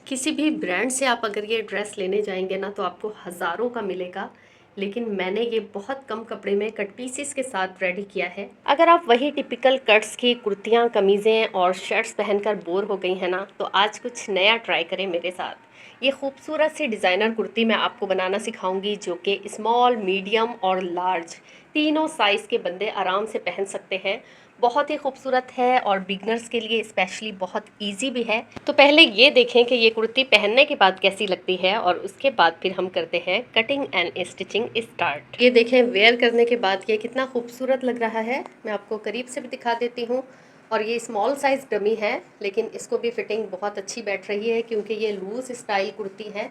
किसी भी ब्रांड से आप अगर ये ड्रेस लेने जाएंगे ना तो आपको हज़ारों का मिलेगा। लेकिन मैंने ये बहुत कम कपड़े में कट पीसेस के साथ रेडी किया है। अगर आप वही टिपिकल कट्स की कुर्तियाँ, कमीज़ें और शर्ट्स पहनकर बोर हो गई हैं ना, तो आज कुछ नया ट्राई करें मेरे साथ। ये खूबसूरत सी डिज़ाइनर कुर्ती मैं आपको बनाना सिखाऊंगी, जो कि स्मॉल, मीडियम और लार्ज तीनों साइज़ के बंदे आराम से पहन सकते हैं। बहुत ही खूबसूरत है और बिगनर्स के लिए स्पेशली बहुत इजी भी है। तो पहले ये देखें कि ये कुर्ती पहनने के बाद कैसी लगती है और उसके बाद फिर हम करते हैं कटिंग एंड स्टिचिंग स्टार्ट। ये देखें, वेयर करने के बाद ये कितना खूबसूरत लग रहा है। मैं आपको करीब से भी दिखा देती हूँ। और ये स्मॉल साइज़ डमी है, लेकिन इसको भी फिटिंग बहुत अच्छी बैठ रही है, क्योंकि ये लूज़ स्टाइल कुर्ती है।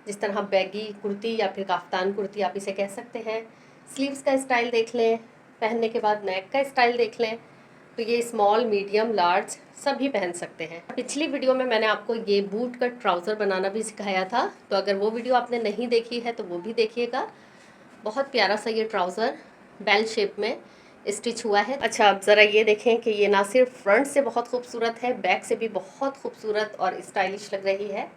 जिस तरह बैगी कुर्ती या फिर काफ्तान कुर्ती आप इसे कह सकते हैं। स्लीव्स का स्टाइल देख लें, पहनने के बाद नेक का स्टाइल देख लें, तो ये स्मॉल, मीडियम, लार्ज सभी पहन सकते हैं। पिछली वीडियो में मैंने आपको ये बूट कट ट्राउज़र बनाना भी सिखाया था, तो अगर वो वीडियो आपने नहीं देखी है तो वो भी देखिएगा। बहुत प्यारा सा ये ट्राउज़र बेल शेप में स्टिच हुआ है। अच्छा, अब ज़रा ये देखें कि ये ना सिर्फ फ्रंट से बहुत खूबसूरत है, बैक से भी बहुत खूबसूरत और स्टाइलिश लग रही है।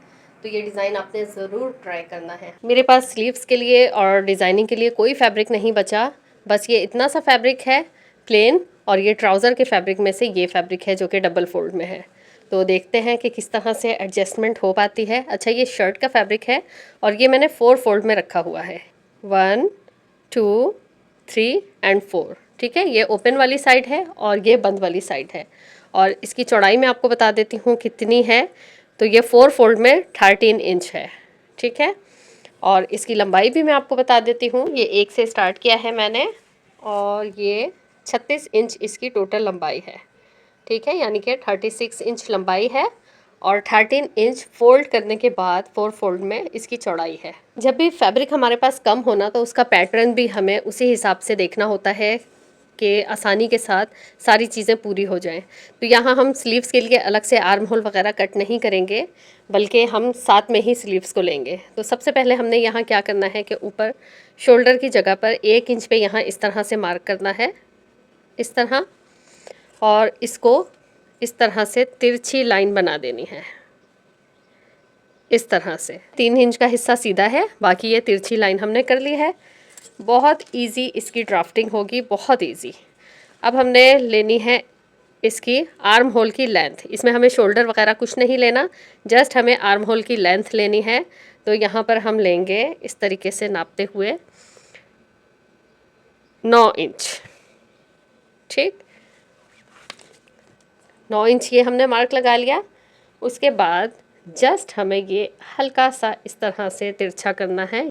तो ये डिज़ाइन आपने ज़रूर ट्राई करना है। मेरे पास स्लीव्स के लिए और डिज़ाइनिंग के लिए कोई फैब्रिक नहीं बचा, बस ये इतना सा फैब्रिक है प्लेन, और ये ट्राउज़र के फैब्रिक में से ये फैब्रिक है जो कि डबल फोल्ड में है। तो देखते हैं कि किस तरह से एडजस्टमेंट हो पाती है। अच्छा, ये शर्ट का फैब्रिक है और ये मैंने 4 फोल्ड में रखा हुआ है। 1 2 3 एंड 4। ठीक है, ये ओपन वाली साइड है और ये बंद वाली साइड है। और इसकी चौड़ाई मैं आपको बता देती हूँ कितनी है। तो ये 4 फोल्ड में 13 इंच है। ठीक है, और इसकी लंबाई भी मैं आपको बता देती हूँ। ये 1 से स्टार्ट किया है मैंने, और ये 36 इंच इसकी टोटल लंबाई है। ठीक है, यानी कि 36 इंच लंबाई है और 13 इंच फोल्ड करने के बाद 4 फोल्ड में इसकी चौड़ाई है। जब भी फैब्रिक हमारे पास कम होना, तो उसका पैटर्न भी हमें उसी हिसाब से देखना होता है कि आसानी के साथ सारी चीज़ें पूरी हो जाएं। तो यहाँ हम स्लीव्स के लिए अलग से आर्म होल वगैरह कट नहीं करेंगे, बल्कि हम साथ में ही स्लीव्स को लेंगे। तो सबसे पहले हमने यहाँ क्या करना है कि ऊपर शोल्डर की जगह पर 1 इंच पे यहाँ इस तरह से मार्क करना है, इस तरह, और इसको इस तरह से तिरछी लाइन बना देनी है। इस तरह से 3 इंच का हिस्सा सीधा है, बाकी ये तिरछी लाइन हमने कर ली है। बहुत इजी इसकी ड्राफ्टिंग होगी, बहुत इजी। अब हमने लेनी है इसकी आर्म होल की लेंथ। इसमें हमें शोल्डर वगैरह कुछ नहीं लेना, जस्ट हमें आर्म होल की लेंथ लेनी है। तो यहाँ पर हम लेंगे इस तरीके से नापते हुए 9 इंच। ठीक, 9 इंच ये हमने मार्क लगा लिया। उसके बाद जस्ट हमें ये हल्का सा इस तरह से तिरछा करना है,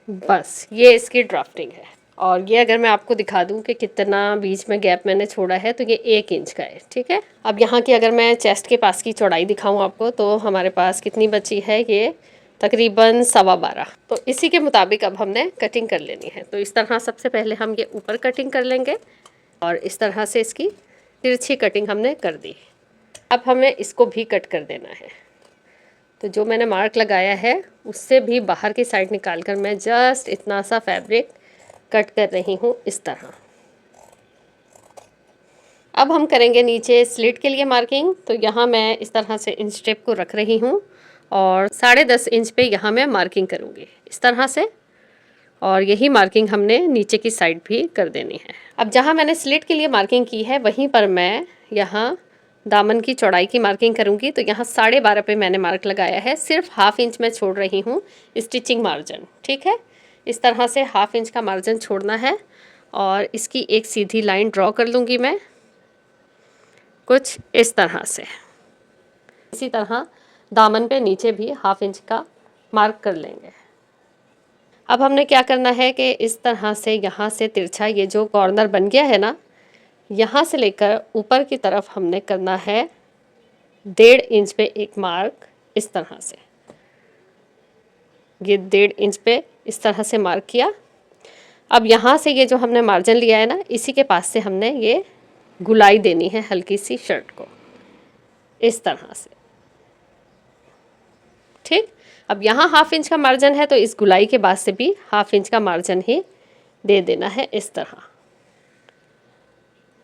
बस ये इसकी ड्राफ्टिंग है। और ये अगर मैं आपको दिखा दूं कि कितना बीच में गैप मैंने छोड़ा है, तो ये 1 इंच का है। ठीक है, अब यहाँ की अगर मैं चेस्ट के पास की चौड़ाई दिखाऊं आपको, तो हमारे पास कितनी बची है, ये तकरीबन 12.25। तो इसी के मुताबिक अब हमने कटिंग कर लेनी है। तो इस तरह सबसे पहले हम ये ऊपर कटिंग कर लेंगे और इस तरह से इसकी तिरछी कटिंग हमने कर दी। अब हमें इसको भी कट कर देना है। तो जो मैंने मार्क लगाया है उससे भी बाहर की साइड निकाल कर मैं जस्ट इतना सा फैब्रिक कट कर रही हूँ, इस तरह। अब हम करेंगे नीचे स्लिट के लिए मार्किंग। तो यहाँ मैं इस तरह से इंच टेप को रख रही हूँ और 10.5 इंच पे यहाँ मैं मार्किंग करूँगी, इस तरह से। और यही मार्किंग हमने नीचे की साइड भी कर देनी है। अब जहाँ मैंने स्लिट के लिए मार्किंग की है, वहीं पर मैं यहाँ दामन की चौड़ाई की मार्किंग करूँगी। तो यहाँ 12.5 पे मैंने मार्क लगाया है, सिर्फ हाफ इंच मैं छोड़ रही हूँ स्टिचिंग मार्जिन। ठीक है, इस तरह से हाफ इंच का मार्जिन छोड़ना है और इसकी एक सीधी लाइन ड्रॉ कर लूँगी मैं, कुछ इस तरह से। इसी तरह दामन पे नीचे भी हाफ इंच का मार्क कर लेंगे। अब हमने क्या करना है कि इस तरह से यहाँ से तिरछा ये जो कॉर्नर बन गया है ना, यहाँ से लेकर ऊपर की तरफ हमने करना है 1.5 इंच पे एक मार्क, इस तरह से। ये 1.5 इंच पे इस तरह से मार्क किया। अब यहाँ से ये जो हमने मार्जिन लिया है ना, इसी के पास से हमने ये गुलाई देनी है हल्की सी शर्ट को, इस तरह से। ठीक, अब यहाँ हाफ इंच का मार्जिन है, तो इस गुलाई के बाद से भी हाफ इंच का मार्जिन ही दे देना है, इस तरह।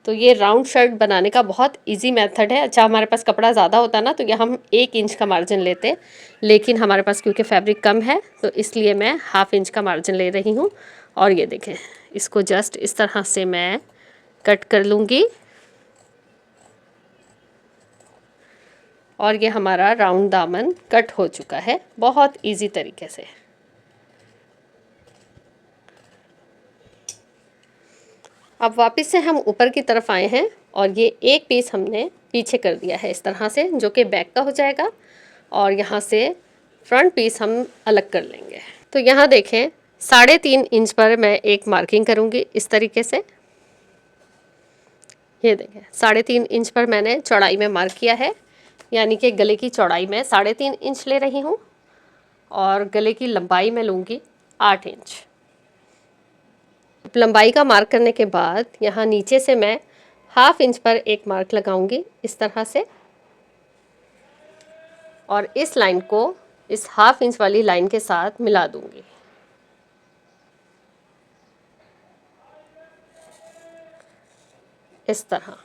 तो ये राउंड शर्ट बनाने का बहुत इजी मेथड है। अच्छा, हमारे पास कपड़ा ज़्यादा होता ना तो ये हम 1 इंच का मार्जिन लेते, लेकिन हमारे पास क्योंकि फैब्रिक कम है तो इसलिए मैं 1/2 इंच का मार्जिन ले रही हूँ। और ये देखें, इसको जस्ट इस तरह से मैं कट कर लूँगी और ये हमारा राउंड दामन कट हो चुका है बहुत इजी तरीके से। अब वापस से हम ऊपर की तरफ आए हैं और ये एक पीस हमने पीछे कर दिया है इस तरह से, जो कि बैक का हो जाएगा, और यहाँ से फ्रंट पीस हम अलग कर लेंगे। तो यहाँ देखें 3.5 इंच पर मैं एक मार्किंग करूँगी इस तरीके से। ये देखें 3.5 इंच पर मैंने चौड़ाई में मार्क किया है, यानी कि गले की चौड़ाई में 3.5 इंच ले रही हूँ और गले की लंबाई में लूँगी 8 इंच। लंबाई का मार्क करने के बाद यहाँ नीचे से मैं 1/2 इंच पर एक मार्क लगाऊंगी इस तरह से, और इस लाइन को इस 1/2 इंच वाली लाइन के साथ मिला दूंगी। इस तरह,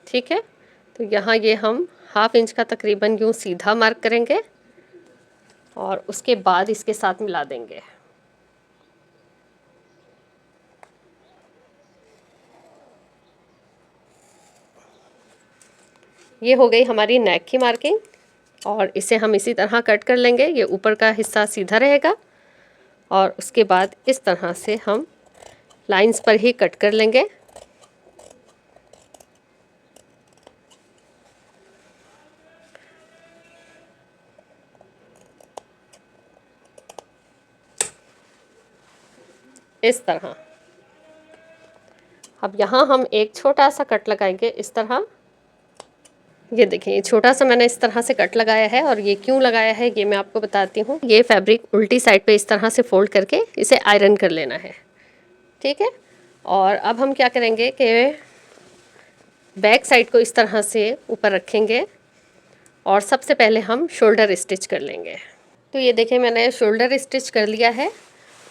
ठीक है। तो यहाँ ये हम 1/2 इंच का तकरीबन यूँ सीधा मार्क करेंगे और उसके बाद इसके साथ मिला देंगे। ये हो गई हमारी नेक की मार्किंग और इसे हम इसी तरह कट कर लेंगे। ये ऊपर का हिस्सा सीधा रहेगा और उसके बाद इस तरह से हम लाइंस पर ही कट कर लेंगे। इस तरह। अब यहाँ हम एक छोटा सा कट लगाएंगे इस तरह। ये देखें, ये छोटा सा मैंने इस तरह से कट लगाया है, और ये क्यों लगाया है ये मैं आपको बताती हूँ। ये फैब्रिक उल्टी साइड पे इस तरह से फोल्ड करके इसे आयरन कर लेना है, ठीक है। और अब हम क्या करेंगे कि बैक साइड को इस तरह से ऊपर रखेंगे और सबसे पहले हम शोल्डर स्टिच कर लेंगे। तो ये देखें, मैंने शोल्डर स्टिच कर लिया है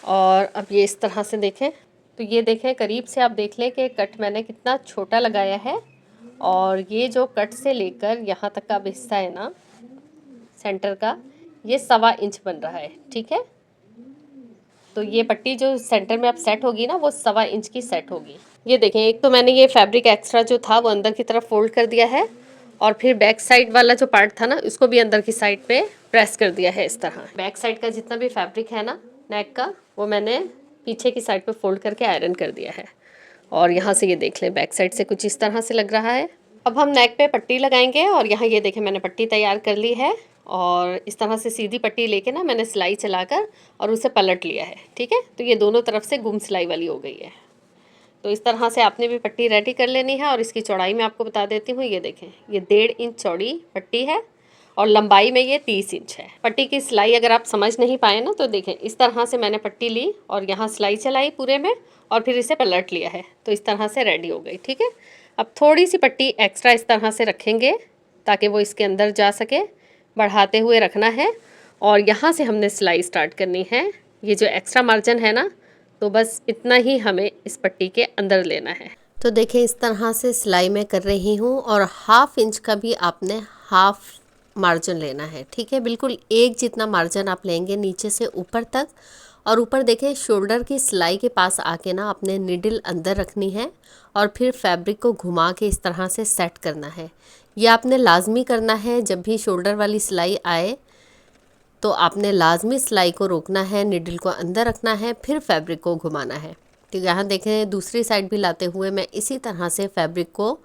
और अब ये इस तरह से देखें। तो ये देखें, करीब से आप देख लें कि कट मैंने कितना छोटा लगाया है, और ये जो कट से लेकर यहाँ तक का हिस्सा है ना सेंटर का, ये 1.25 इंच बन रहा है, ठीक है। तो ये पट्टी जो सेंटर में अब सेट होगी ना, वो 1.25 इंच की सेट होगी। ये देखें, एक तो मैंने ये फैब्रिक एक्स्ट्रा जो था वो अंदर की तरफ फोल्ड कर दिया है, और फिर बैक साइड वाला जो पार्ट था ना उसको भी अंदर की साइड पे प्रेस कर दिया है इस तरह। बैक साइड का जितना भी फैब्रिक है ना नेक का, वो मैंने पीछे की साइड पे फोल्ड करके आयरन कर दिया है। और यहाँ से ये देख लें, बैक साइड से कुछ इस तरह से लग रहा है। अब हम नेक पे पट्टी लगाएंगे, और यहाँ ये देखें मैंने पट्टी तैयार कर ली है, और इस तरह से सीधी पट्टी लेके ना मैंने सिलाई चलाकर और उसे पलट लिया है, ठीक है। तो ये दोनों तरफ से गुम सिलाई वाली हो गई है। तो इस तरह से आपने भी पट्टी रेडी कर लेनी है। और इसकी चौड़ाई मैं आपको बता देती हूँ। ये देखें, ये 1.5 इंच चौड़ी पट्टी है और लंबाई में ये 30 इंच है। पट्टी की सिलाई अगर आप समझ नहीं पाए ना तो देखें, इस तरह से मैंने पट्टी ली और यहाँ सिलाई चलाई पूरे में, और फिर इसे पलट लिया है, तो इस तरह से रेडी हो गई, ठीक है। अब थोड़ी सी पट्टी एक्स्ट्रा इस तरह से रखेंगे ताकि वो इसके अंदर जा सके, बढ़ाते हुए रखना है, और यहाँ से हमने सिलाई स्टार्ट करनी है। ये जो एक्स्ट्रा मार्जिन है ना, तो बस इतना ही हमें इस पट्टी के अंदर लेना है। तो देखें, इस तरह से सिलाई मैं कर रही हूँ, और 1/2 इंच का भी आपने हाफ मार्जिन लेना है, ठीक है। बिल्कुल एक जितना मार्जिन आप लेंगे नीचे से ऊपर तक। और ऊपर देखें, शोल्डर की सिलाई के पास आके ना आपने निडल अंदर रखनी है, और फिर फैब्रिक को घुमा के इस तरह से सेट करना है। ये आपने लाजमी करना है, जब भी शोल्डर वाली सिलाई आए तो आपने लाजमी सिलाई को रोकना है, निडल को अंदर रखना है, फिर फैब्रिक को घुमाना है। तो यहाँ देखें, दूसरी साइड भी लाते हुए मैं इसी तरह से फैब्रिक को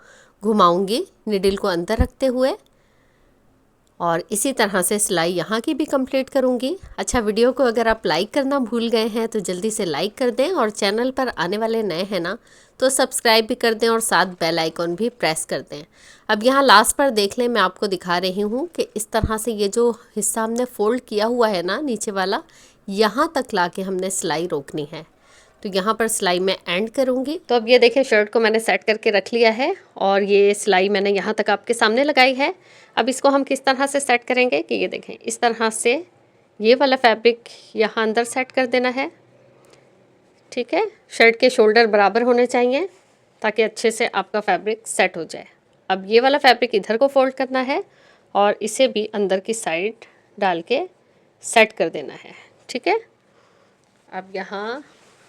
घुमाऊंगी, निडल को अंदर रखते हुए, और इसी तरह से सिलाई यहाँ की भी कंप्लीट करूँगी। अच्छा, वीडियो को अगर आप लाइक करना भूल गए हैं तो जल्दी से लाइक कर दें, और चैनल पर आने वाले नए हैं ना तो सब्सक्राइब भी कर दें, और साथ बेल आइकॉन भी प्रेस कर दें। अब यहाँ लास्ट पर देख लें, मैं आपको दिखा रही हूँ कि इस तरह से ये जो हिस्सा हमने फोल्ड किया हुआ है ना नीचे वाला, यहाँ तक ला के हमने सिलाई रोकनी है। तो यहाँ पर सिलाई मैं एंड करूँगी। तो अब ये देखें, शर्ट को मैंने सेट करके रख लिया है, और ये सिलाई मैंने यहाँ तक आपके सामने लगाई है। अब इसको हम किस तरह से सेट करेंगे कि ये देखें, इस तरह से ये वाला फैब्रिक यहाँ अंदर सेट कर देना है, ठीक है। शर्ट के शोल्डर बराबर होने चाहिए ताकि अच्छे से आपका फैब्रिक सेट हो जाए। अब ये वाला फैब्रिक इधर को फोल्ड करना है और इसे भी अंदर की साइड डाल के सेट कर देना है। ठीक है। अब यहाँ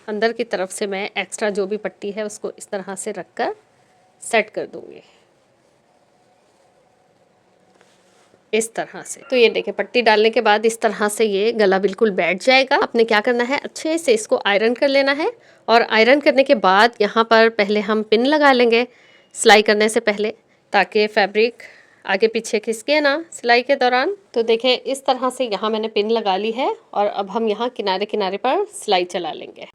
अंदर की तरफ से मैं एक्स्ट्रा जो भी पट्टी है उसको इस तरह से रख कर सेट कर दूँगी, इस तरह से। तो ये देखिए पट्टी डालने के बाद इस तरह से ये गला बिल्कुल बैठ जाएगा। आपने क्या करना है, अच्छे से इसको आयरन कर लेना है और आयरन करने के बाद यहाँ पर पहले हम पिन लगा लेंगे सिलाई करने से पहले, ताकि फैब्रिक आगे पीछे खिसके ना सिलाई के दौरान। तो देखें इस तरह से यहाँ मैंने पिन लगा ली है और अब हम यहाँ किनारे किनारे पर सिलाई चला लेंगे।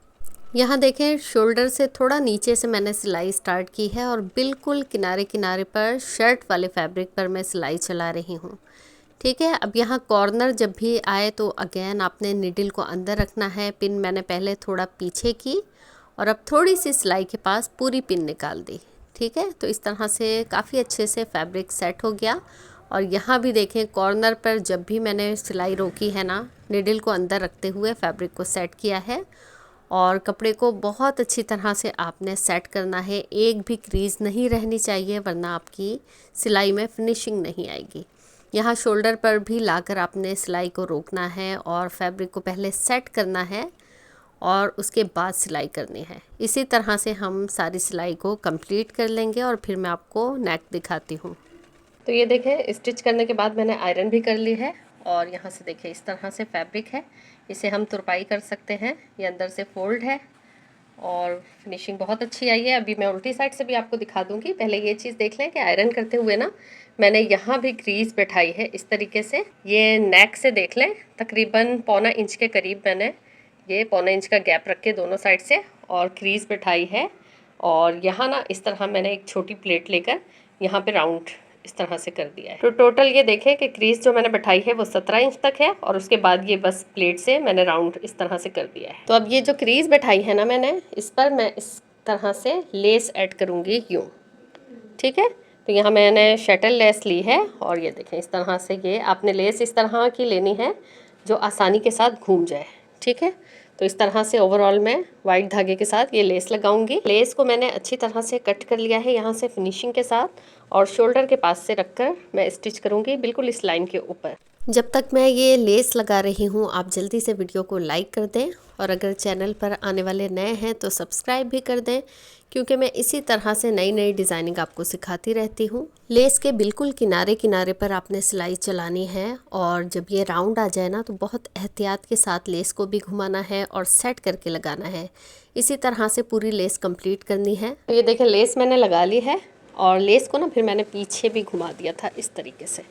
यहाँ देखें शोल्डर से थोड़ा नीचे से मैंने सिलाई स्टार्ट की है और बिल्कुल किनारे किनारे पर शर्ट वाले फैब्रिक पर मैं सिलाई चला रही हूँ। ठीक है। अब यहाँ कॉर्नर जब भी आए तो अगेन आपने निडल को अंदर रखना है। पिन मैंने पहले थोड़ा पीछे की और अब थोड़ी सी सिलाई के पास पूरी पिन निकाल दी। ठीक है। तो इस तरह से काफ़ी अच्छे से फैब्रिक सेट हो गया। और यहाँ भी देखें कॉर्नर पर जब भी मैंने सिलाई रोकी है ना, निडल को अंदर रखते हुए फैब्रिक को सेट किया है और कपड़े को बहुत अच्छी तरह से आपने सेट करना है। एक भी क्रीज़ नहीं रहनी चाहिए वरना आपकी सिलाई में फिनिशिंग नहीं आएगी। यहाँ शोल्डर पर भी लाकर आपने सिलाई को रोकना है और फैब्रिक को पहले सेट करना है और उसके बाद सिलाई करनी है। इसी तरह से हम सारी सिलाई को कंप्लीट कर लेंगे और फिर मैं आपको नेक दिखाती हूँ। तो ये देखें स्टिच करने के बाद मैंने आयरन भी कर ली है और यहाँ से देखिए इस तरह से फैब्रिक है। इसे हम तुरपाई कर सकते हैं। ये अंदर से फोल्ड है और फिनिशिंग बहुत अच्छी आई है। अभी मैं उल्टी साइड से भी आपको दिखा दूंगी। पहले ये चीज़ देख लें कि आयरन करते हुए ना मैंने यहाँ भी क्रीज बैठाई है इस तरीके से। ये नेक से देख लें तकरीबन 1.25 इंच के करीब मैंने ये 1.25 इंच का गैप रख के दोनों साइड से और क्रीज बैठाई है। और यहाँ ना इस तरह मैंने एक छोटी प्लेट लेकर यहाँ पे राउंड इस तरह से कर दिया है। तो टोटल ये देखें कि क्रीज जो मैंने बैठाई है वो 17 इंच तक है और उसके बाद ये बस प्लेट से मैंने राउंड इस तरह से कर दिया है। तो अब ये जो क्रीज बैठाई है ना मैंने, इस पर मैं इस तरह से लेस ऐड करूँगी यूँ। ठीक है। तो यहाँ मैंने शटल लेस ली है और ये देखें इस तरह से ये आपने लेस इस तरह की लेनी है जो आसानी के साथ घूम जाए। ठीक है। तो इस तरह से ओवरऑल मैं वाइट धागे के साथ ये लेस लगाऊंगी। लेस को मैंने अच्छी तरह से कट कर लिया है यहाँ से फिनिशिंग के साथ और शोल्डर के पास से रखकर मैं स्टिच करूँगी बिल्कुल इस लाइन के ऊपर। जब तक मैं ये लेस लगा रही हूँ आप जल्दी से वीडियो को लाइक कर दें और अगर चैनल पर आने वाले नए हैं तो सब्सक्राइब भी कर दें, क्योंकि मैं इसी तरह से नई नई डिज़ाइनिंग आपको सिखाती रहती हूँ। लेस के बिल्कुल किनारे किनारे पर आपने सिलाई चलानी है और जब ये राउंड आ जाए ना तो बहुत एहतियात के साथ लेस को भी घुमाना है और सेट करके लगाना है। इसी तरह से पूरी लेस कंप्लीट करनी है। तो ये देखें लेस मैंने लगा ली है और लेस को ना फिर मैंने पीछे भी घुमा दिया था इस तरीके से।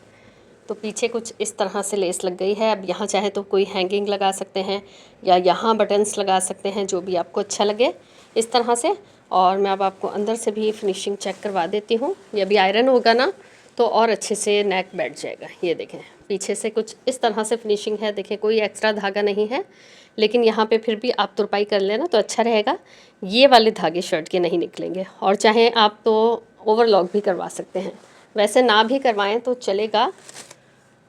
तो पीछे कुछ इस तरह से लेस लग गई है। अब यहाँ चाहे तो कोई हैंगिंग लगा सकते हैं या यहाँ बटन्स लगा सकते हैं, जो भी आपको अच्छा लगे इस तरह से। और मैं अब आपको अंदर से भी फिनिशिंग चेक करवा देती हूँ। ये अभी आयरन होगा ना तो और अच्छे से नेक बैठ जाएगा। ये देखें पीछे से कुछ इस तरह से फिनिशिंग है। देखें कोई एक्स्ट्रा धागा नहीं है, लेकिन यहाँ पे फिर भी आप तुरपाई कर लेना तो अच्छा रहेगा। ये वाले धागे शर्ट के नहीं निकलेंगे और चाहे आप तो ओवरलॉक भी करवा सकते हैं, वैसे ना भी करवाएं तो चलेगा।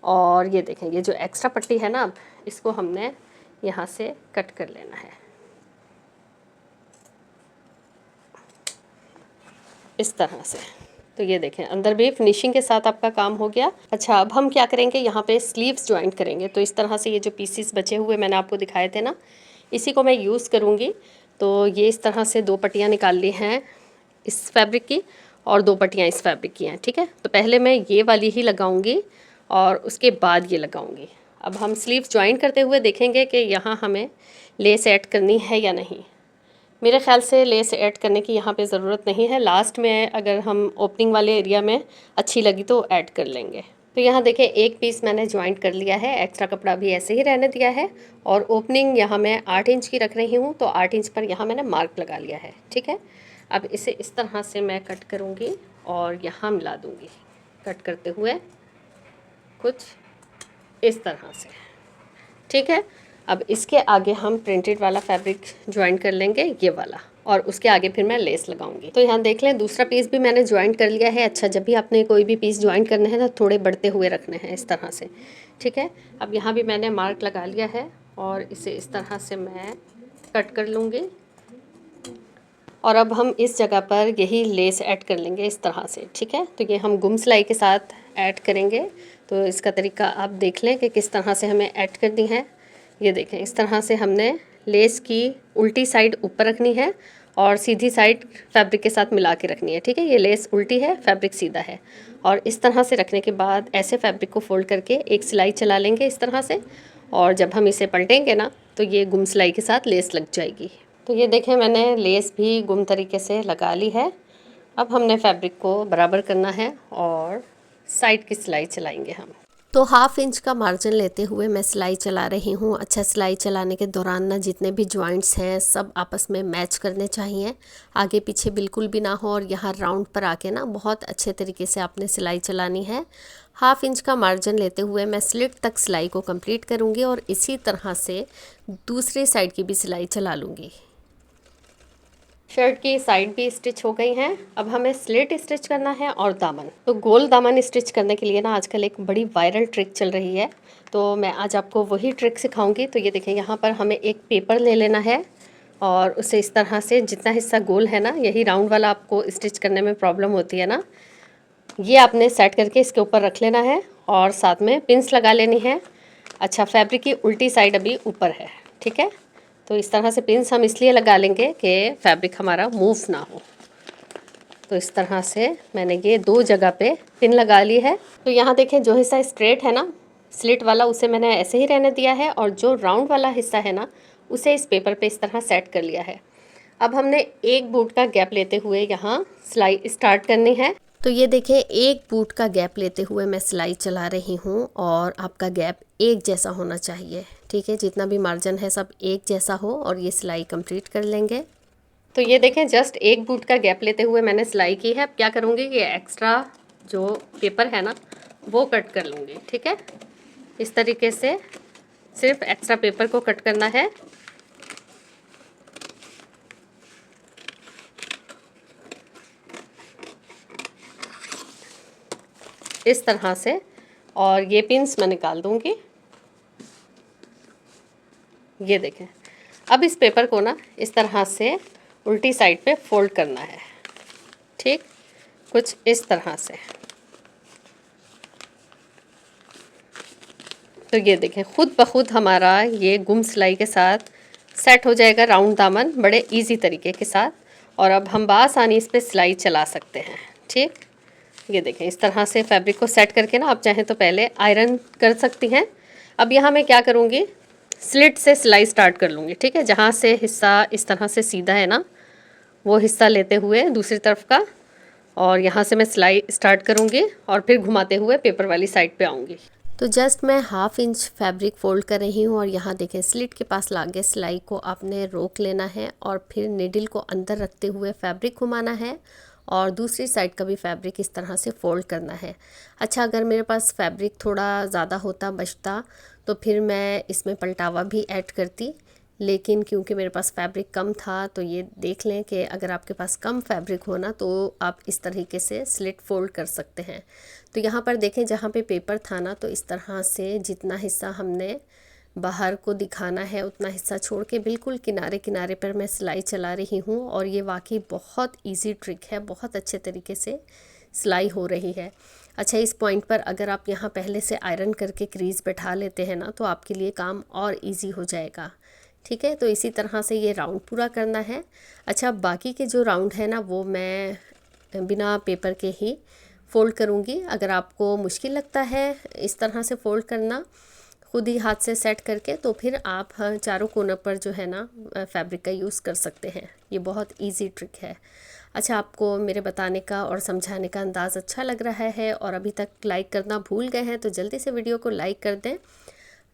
और ये देखें ये जो एक्स्ट्रा पट्टी है ना, अब इसको हमने यहाँ से कट कर लेना है इस तरह से। तो ये देखें अंदर भी फिनिशिंग के साथ आपका काम हो गया। अच्छा अब हम क्या करेंगे, यहाँ पे स्लीव्स ज्वाइंट करेंगे। तो इस तरह से ये जो पीसीस बचे हुए मैंने आपको दिखाए थे ना, इसी को मैं यूज़ करूँगी। तो ये इस तरह से 2 पट्टियाँ निकाल ली हैं इस फैब्रिक की और 2 पट्टियाँ इस फैब्रिक की हैं। ठीक है। तो पहले मैं ये वाली ही लगाऊंगी और उसके बाद ये लगाऊंगी। अब हम स्लीव ज्वाइन करते हुए देखेंगे कि यहाँ हमें लेस ऐड करनी है या नहीं। मेरे ख्याल से लेस ऐड करने की यहाँ पे ज़रूरत नहीं है। लास्ट में अगर हम ओपनिंग वाले एरिया में अच्छी लगी तो ऐड कर लेंगे। तो यहाँ देखें एक पीस मैंने ज्वाइंट कर लिया है, एक्स्ट्रा कपड़ा भी ऐसे ही रहने दिया है और ओपनिंग यहाँ मैं 8 इंच की रख रही हूँ। तो 8 इंच पर यहाँ मैंने मार्क लगा लिया है। ठीक है। अब इसे इस तरह से मैं कट करूँगी और यहाँ मिला दूँगी कट करते हुए कुछ इस तरह से। ठीक है। अब इसके आगे हम प्रिंटेड वाला फैब्रिक ज्वाइन कर लेंगे, ये वाला, और उसके आगे फिर मैं लेस लगाऊंगी। तो यहाँ देख लें दूसरा पीस भी मैंने ज्वाइन कर लिया है। अच्छा जब भी आपने कोई भी पीस ज्वाइन करने हैं तो थोड़े बढ़ते हुए रखने हैं इस तरह से। ठीक है। अब यहाँ भी मैंने मार्क लगा लिया है और इसे इस तरह से मैं कट कर लूँगी और अब हम इस जगह पर यही लेस ऐड कर लेंगे इस तरह से, ठीक है। तो ये हम गुम सिलाई के साथ ऐड करेंगे। तो इसका तरीका आप देख लें कि किस तरह से हमें ऐड करनी है। ये देखें, इस तरह से हमने लेस की उल्टी साइड ऊपर रखनी है और सीधी साइड फैब्रिक के साथ मिला के रखनी है, ठीक है। ये लेस उल्टी है, फैब्रिक सीधा है, और इस तरह से रखने के बाद ऐसे फैब्रिक को फोल्ड करके एक सिलाई चला लेंगे इस तरह से, और जब हम इसे पलटेंगे ना तो ये गुम सिलाई के साथ लेस लग जाएगी। तो ये देखें, मैंने लेस भी गुम तरीके से लगा ली है। अब हमने फैब्रिक को बराबर करना है और साइड की सिलाई चलाएंगे हम। तो 1/2 इंच का मार्जिन लेते हुए मैं सिलाई चला रही हूँ। अच्छा, सिलाई चलाने के दौरान ना जितने भी जॉइंट्स हैं सब आपस में मैच करने चाहिए, आगे पीछे बिल्कुल भी ना हो, और यहाँ राउंड पर आके ना बहुत अच्छे तरीके से आपने सिलाई चलानी है। 1/2 इंच का मार्जिन लेते हुए मैं स्लिट तक सिलाई को कंप्लीट करूँगी और इसी तरह से दूसरी साइड की भी सिलाई चला लूँगी। शर्ट की साइड भी स्टिच हो गई हैं। अब हमें स्लिट स्टिच करना है और दामन। तो गोल दामन स्टिच करने के लिए ना आजकल एक बड़ी वायरल ट्रिक चल रही है, तो मैं आज आपको वही ट्रिक सिखाऊंगी। तो ये देखें, यहाँ पर हमें एक पेपर ले लेना है और उसे इस तरह से, जितना हिस्सा गोल है ना, यही राउंड वाला आपको स्टिच करने में प्रॉब्लम होती है ना, ये आपने सेट करके इसके ऊपर रख लेना है और साथ में पिंस लगा लेनी है। अच्छा, फैब्रिक की उल्टी साइड अभी ऊपर है, ठीक है। तो इस तरह से पिंस हम इसलिए लगा लेंगे कि फैब्रिक हमारा मूव ना हो। तो इस तरह से मैंने ये 2 जगह पे पिन लगा ली है। तो यहाँ देखें, जो हिस्सा स्ट्रेट है ना स्लिट वाला, उसे मैंने ऐसे ही रहने दिया है, और जो राउंड वाला हिस्सा है ना उसे इस पेपर पे इस तरह सेट कर लिया है। अब हमने 1 बूट का गैप लेते हुए यहाँ सिलाई स्टार्ट करनी है। तो ये देखें, 1 बूट का गैप लेते हुए मैं सिलाई चला रही हूँ और आपका गैप एक जैसा होना चाहिए, ठीक है। जितना भी मार्जिन है सब एक जैसा हो और ये सिलाई कंप्लीट कर लेंगे। तो ये देखें, जस्ट 1 बूट का गैप लेते हुए मैंने सिलाई की है। अब क्या करूँगी कि एक्स्ट्रा जो पेपर है ना वो कट कर लूँगी, ठीक है। इस तरीके से सिर्फ एक्स्ट्रा पेपर को कट करना है। इस तरह से, और ये पिंस मैं निकाल दूँगी। ये देखें, अब इस पेपर को ना इस तरह से उल्टी साइड पे फोल्ड करना है, ठीक, कुछ इस तरह से। तो ये देखें, खुद ब खुद हमारा ये गुम सिलाई के साथ सेट हो जाएगा राउंड दामन बड़े इजी तरीके के साथ, और अब हम बासानी इस पर सिलाई चला सकते हैं, ठीक। ये देखें, इस तरह से फैब्रिक को सेट करके ना आप चाहें तो पहले आयरन कर सकती हैं। अब यहाँ मैं क्या करूँगी, स्लिट से सिलाई स्टार्ट कर लूँगी, ठीक है। जहाँ से हिस्सा इस तरह से सीधा है ना वो हिस्सा लेते हुए दूसरी तरफ का, और यहाँ से मैं सिलाई स्टार्ट करूँगी और फिर घुमाते हुए पेपर वाली साइड पे आऊँगी। तो जस्ट मैं 1/2 इंच फैब्रिक फोल्ड कर रही हूँ और यहाँ देखें, स्लिट के पास लाके सिलाई को आपने रोक लेना है और फिर निडल को अंदर रखते हुए फैब्रिक घुमाना है और दूसरी साइड का भी फैब्रिक इस तरह से फोल्ड करना है। अच्छा, अगर मेरे पास फैब्रिक थोड़ा ज़्यादा होता, बचता, तो फिर मैं इसमें पलटावा भी ऐड करती, लेकिन क्योंकि मेरे पास फैब्रिक कम था, तो ये देख लें कि अगर आपके पास कम फैब्रिक हो ना तो आप इस तरीके से स्लिट फोल्ड कर सकते हैं। तो यहाँ पर देखें, जहाँ पे पेपर था ना, तो इस तरह से जितना हिस्सा हमने बाहर को दिखाना है उतना हिस्सा छोड़ के बिल्कुल किनारे किनारे पर मैं सिलाई चला रही हूँ, और ये वाकई बहुत इजी ट्रिक है, बहुत अच्छे तरीके से सिलाई हो रही है। अच्छा, इस पॉइंट पर अगर आप यहाँ पहले से आयरन करके क्रीज बैठा लेते हैं ना तो आपके लिए काम और इजी हो जाएगा, ठीक है। तो इसी तरह से ये राउंड पूरा करना है। अच्छा, बाकी के जो राउंड है ना वो मैं बिना पेपर के ही फ़ोल्ड करूँगी। अगर आपको मुश्किल लगता है इस तरह से फ़ोल्ड करना खुद ही हाथ से सेट करके, तो फिर आप चारों कोनों पर जो है ना फैब्रिक का यूज़ कर सकते हैं। ये बहुत इजी ट्रिक है। अच्छा, आपको मेरे बताने का और समझाने का अंदाज़ अच्छा लग रहा है और अभी तक लाइक करना भूल गए हैं तो जल्दी से वीडियो को लाइक कर दें।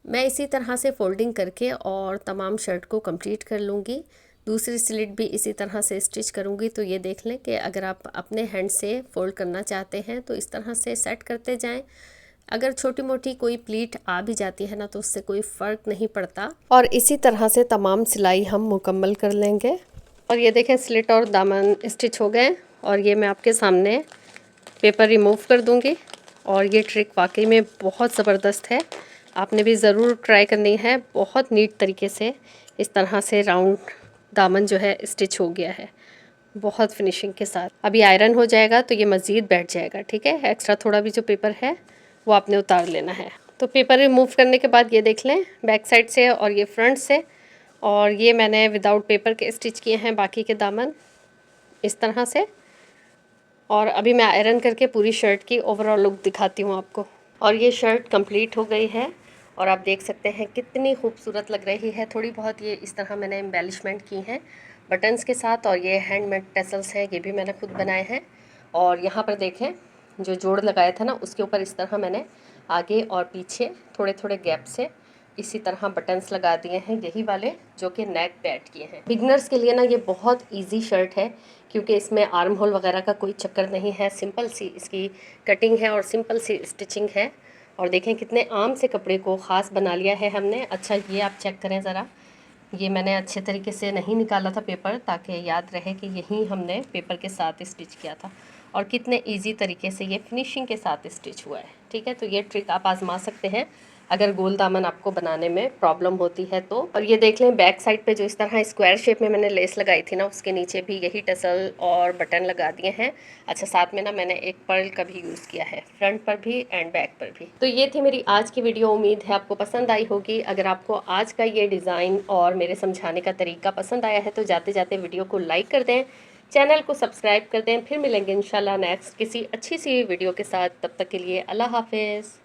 मैं इसी तरह से फ़ोल्डिंग करके और तमाम शर्ट को कंप्लीट कर लूँगी। दूसरी स्लिट भी इसी तरह से स्टिच करूँगी। तो ये देख लें कि अगर आप अपने हैंड से फ़ोल्ड करना चाहते हैं तो इस तरह से सेट करते जाएं। अगर छोटी मोटी कोई प्लीट आ भी जाती है ना तो उससे कोई फ़र्क नहीं पड़ता, और इसी तरह से तमाम सिलाई हम मुकम्मल कर लेंगे। और ये देखें, स्लिट और दामन स्टिच हो गए, और ये मैं आपके सामने पेपर रिमूव कर दूँगी। और ये ट्रिक वाकई में बहुत ज़बरदस्त है, आपने भी ज़रूर ट्राई करनी है। बहुत नीट तरीके से इस तरह से राउंड दामन जो है स्टिच हो गया है, बहुत फिनिशिंग के साथ। अभी आयरन हो जाएगा तो ये मज़ीद बैठ जाएगा, ठीक है। एक्स्ट्रा थोड़ा भी जो पेपर है वो आपने उतार लेना है। तो पेपर रिमूव करने के बाद ये देख लें बैक साइड से और ये फ्रंट से, और ये मैंने विदाउट पेपर के स्टिच किए हैं बाकी के दामन इस तरह से। और अभी मैं आयरन करके पूरी शर्ट की ओवरऑल लुक दिखाती हूँ आपको। और ये शर्ट कंप्लीट हो गई है और आप देख सकते हैं कितनी खूबसूरत लग रही है। थोड़ी बहुत ये इस तरह मैंने एम्बेलिशमेंट की हैं बटन्स के साथ, और ये हैंडमेड टेसल्स हैं, ये भी मैंने खुद बनाए हैं। और यहाँ पर देखें जो जोड़ लगाया था ना उसके ऊपर इस तरह मैंने आगे और पीछे थोड़े थोड़े गैप से इसी तरह बटन्स लगा दिए हैं, यही वाले जो कि नेक पे ऐड किए हैं। बिगनर्स के लिए ना ये बहुत इजी शर्ट है क्योंकि इसमें आर्म होल वगैरह का कोई चक्कर नहीं है। सिंपल सी इसकी कटिंग है और सिंपल सी स्टिचिंग है। और देखें कितने आम से कपड़े को ख़ास बना लिया है हमने। अच्छा ये आप चेक करें ज़रा, ये मैंने अच्छे तरीके से नहीं निकाला था पेपर ताकि याद रहे कि यही हमने पेपर के साथ स्टिच किया था, और कितने इजी तरीके से ये फिनिशिंग के साथ स्टिच हुआ है, ठीक है। तो ये ट्रिक आप आजमा सकते हैं अगर गोल दामन आपको बनाने में प्रॉब्लम होती है तो। और ये देख लें बैक साइड पे जो इस तरह स्क्वायर शेप में मैंने लेस लगाई थी ना उसके नीचे भी यही टसल और बटन लगा दिए हैं। अच्छा साथ में ना मैंने एक पर्ल का भी यूज़ किया है फ्रंट पर भी एंड बैक पर भी। तो ये थी मेरी आज की वीडियो, उम्मीद है आपको पसंद आई होगी। अगर आपको आज का ये डिज़ाइन और मेरे समझाने का तरीका पसंद आया है तो जाते जाते वीडियो को लाइक कर दें, चैनल को सब्सक्राइब कर दें। फिर मिलेंगे इंशाल्लाह नेक्स्ट किसी अच्छी सी वीडियो के साथ। तब तक के लिए अल्लाह हाफिज़।